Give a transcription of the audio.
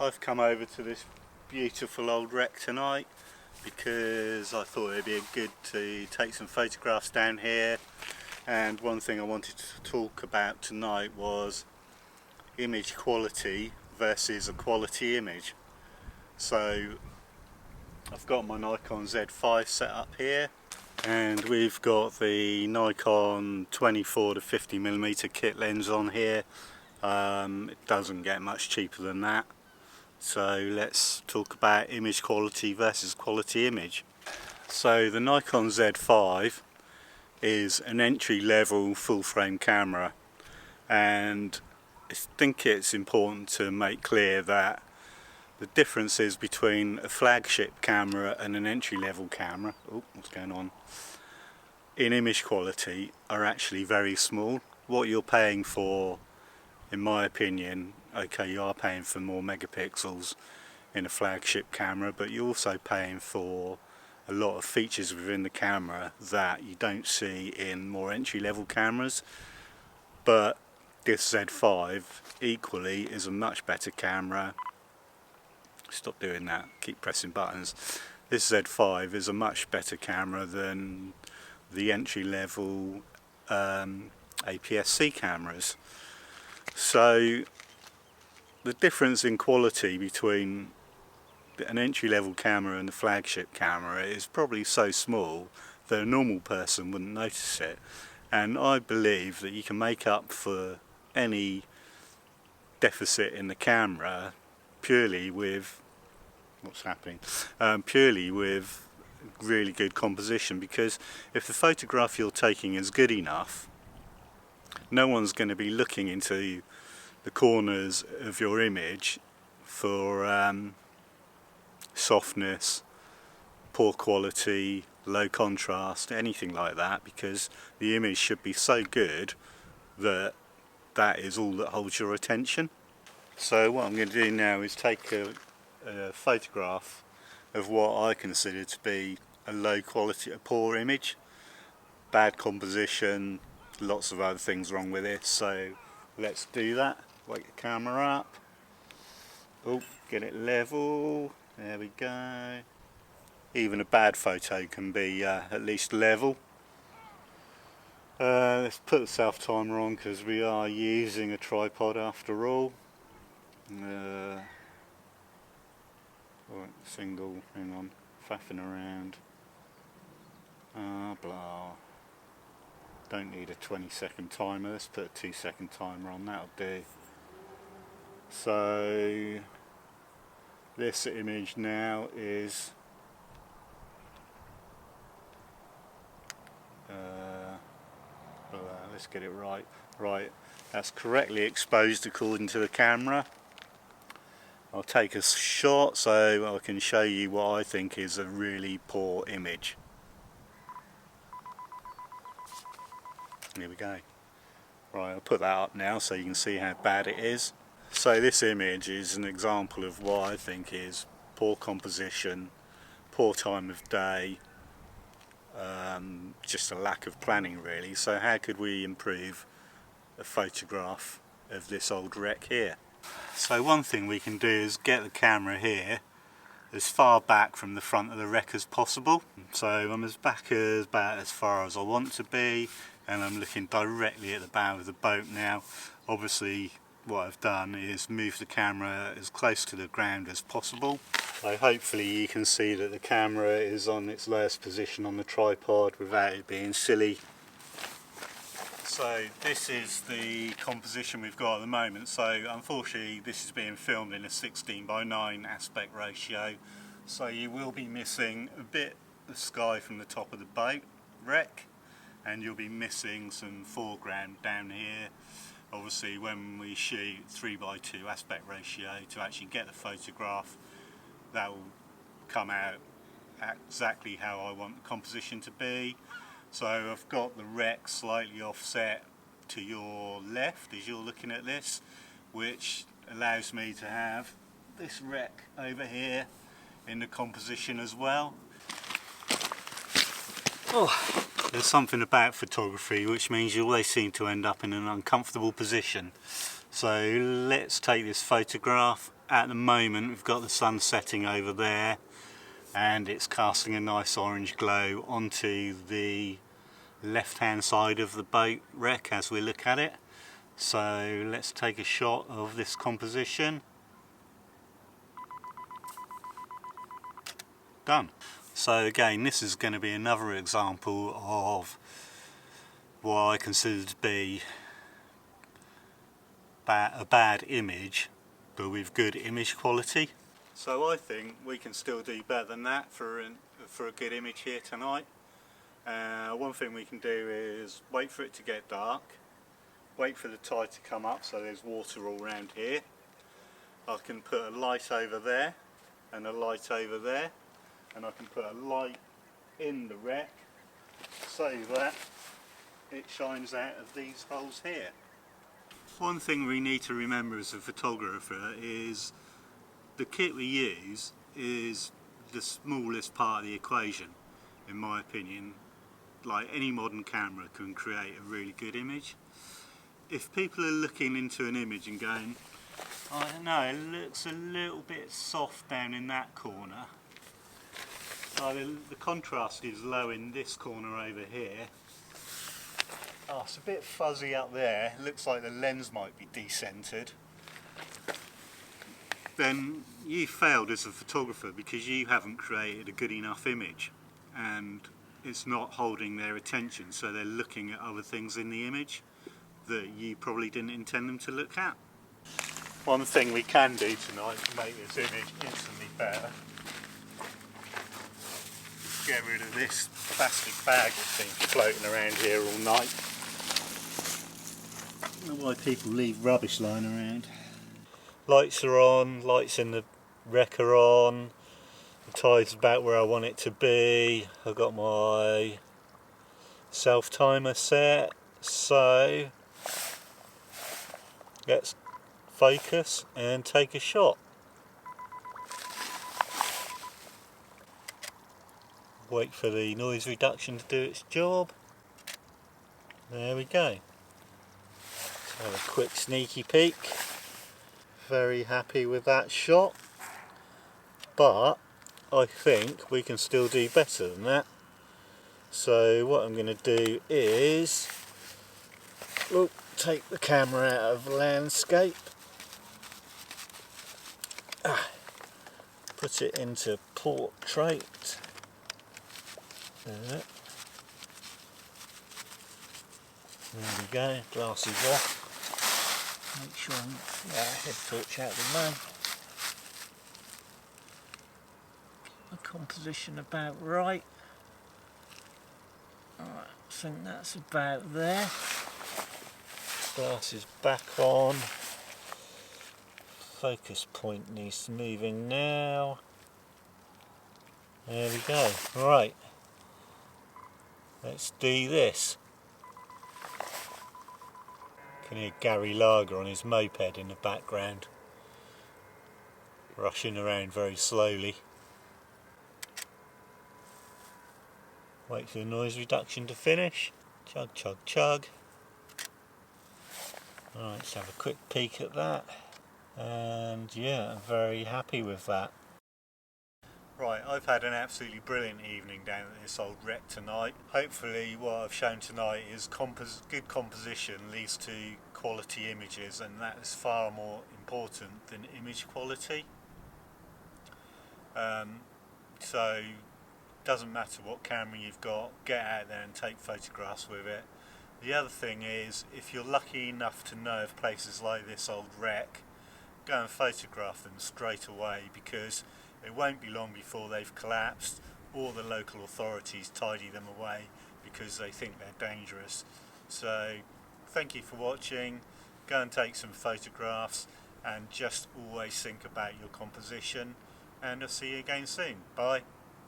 I've come over to this beautiful old wreck tonight because I thought it'd be good to take some photographs down here, and one thing I wanted to talk about tonight was image quality versus a quality image. So I've got my Nikon Z5 set up here, and we've got the Nikon 24 to 50mm kit lens on here. It doesn't get much cheaper than that. So let's talk about image quality versus quality image. So the Nikon Z5 is an entry-level full-frame camera, and I think it's important to make clear that the differences between a flagship camera and an entry-level camera, what's going on, in image quality are actually very small. What you're paying for, in my opinion, okay, you are paying for more megapixels in a flagship camera, but you're also paying for a lot of features within the camera that you don't see in more entry-level cameras. But this Z5 equally is a much better camera. Stop doing that, keep pressing buttons. This Z5 is a much better camera than the entry-level APS-C cameras. So the difference in quality between an entry-level camera and the flagship camera is probably so small that a normal person wouldn't notice it. And I believe that you can make up for any deficit in the camera purely with purely with really good composition, because if the photograph you're taking is good enough, no one's going to be looking into the corners of your image for softness, poor quality, low contrast, anything like that, because the image should be so good that that is all that holds your attention. So what I'm going to do now is take a photograph of what I consider to be a low quality, a poor image, bad composition, lots of other things wrong with it. So let's do that. Wake the camera up. Oh, get it level. There we go. Even a bad photo can be at least level. Let's put the self timer on because we are using a tripod after all. Single, hang on, faffing around. Blah. Don't need a 20-second timer, let's put a 2-second timer on, that'll do. So this image now is let's get it right. Right, that's correctly exposed according to the camera. I'll take a shot so I can show you what I think is a really poor image. Here we go. Right, I'll put that up now so you can see how bad it is. So this image is an example of what I think is poor composition, poor time of day, just a lack of planning really. So how could we improve a photograph of this old wreck here? So one thing we can do is get the camera here as far back from the front of the wreck as possible. So I'm about as far as I want to be, and I'm looking directly at the bow of the boat now. Obviously what I've done is move the camera as close to the ground as possible. So hopefully you can see that the camera is on its lowest position on the tripod without it being silly. So this is the composition we've got at the moment. So unfortunately this is being filmed in a 16:9 aspect ratio, so you will be missing a bit of sky from the top of the boat wreck, and you'll be missing some foreground down here. Obviously when we shoot 3:2 aspect ratio to actually get the photograph, that will come out exactly how I want the composition to be. So I've got the wreck slightly offset to your left as you're looking at this, which allows me to have this wreck over here in the composition as well. Oh, there's something about photography which means you always seem to end up in an uncomfortable position. So let's take this photograph at the moment we've got the sun setting over there and it's casting a nice orange glow onto the left hand side of the boat wreck as we look at it. So let's take a shot of this composition. Done. So again, this is going to be another example of what I consider to be a bad image but with good image quality. So I think we can still do better than that for a good image here tonight. One thing we can do is wait for it to get dark, wait for the tide to come up so there's water all around here. I can put a light over there and a light over there, and I can put a light in the wreck so that it shines out of these holes here. One thing we need to remember as a photographer is the kit we use is the smallest part of the equation, in my opinion. Like, any modern camera can create a really good image. If people are looking into an image and going, I don't know, it looks a little bit soft down in that corner, the contrast is low in this corner over here. Oh, it's a bit fuzzy up there, it looks like the lens might be decentered. Then you failed as a photographer because you haven't created a good enough image and it's not holding their attention, so they're looking at other things in the image that you probably didn't intend them to look at. One thing we can do tonight to make this image instantly better, get rid of this plastic bag that's been floating around here all night. I don't know why people leave rubbish lying around. Lights are on, lights in the wreck are on, the tide's about where I want it to be. I've got my self timer set, so let's focus and take a shot. Wait for the noise reduction to do its job. There we go. Let's have a quick sneaky peek. Very happy with that shot, but I think we can still do better than that. So what I'm going to do is take the camera out of landscape, put it into portrait. There we go, glasses off. Make sure I'm head torch out of the way. The composition about right. Alright, I think that's about there. Glasses back on. Focus point needs moving now. There we go. Right. Let's do this. Can hear Gary Lager on his moped in the background, rushing around very slowly. Wait for the noise reduction to finish. Chug, chug, chug. Alright, let's have a quick peek at that. And yeah, I'm very happy with that. Right, I've had an absolutely brilliant evening down at this old wreck tonight. Hopefully what I've shown tonight is good composition leads to quality images, and that is far more important than image quality. So doesn't matter what camera you've got, get out there and take photographs with it. The other thing is, if you're lucky enough to know of places like this old wreck, go and photograph them straight away, because it won't be long before they've collapsed or the local authorities tidy them away because they think they're dangerous. So thank you for watching, go and take some photographs, and just always think about your composition, and I'll see you again soon. Bye.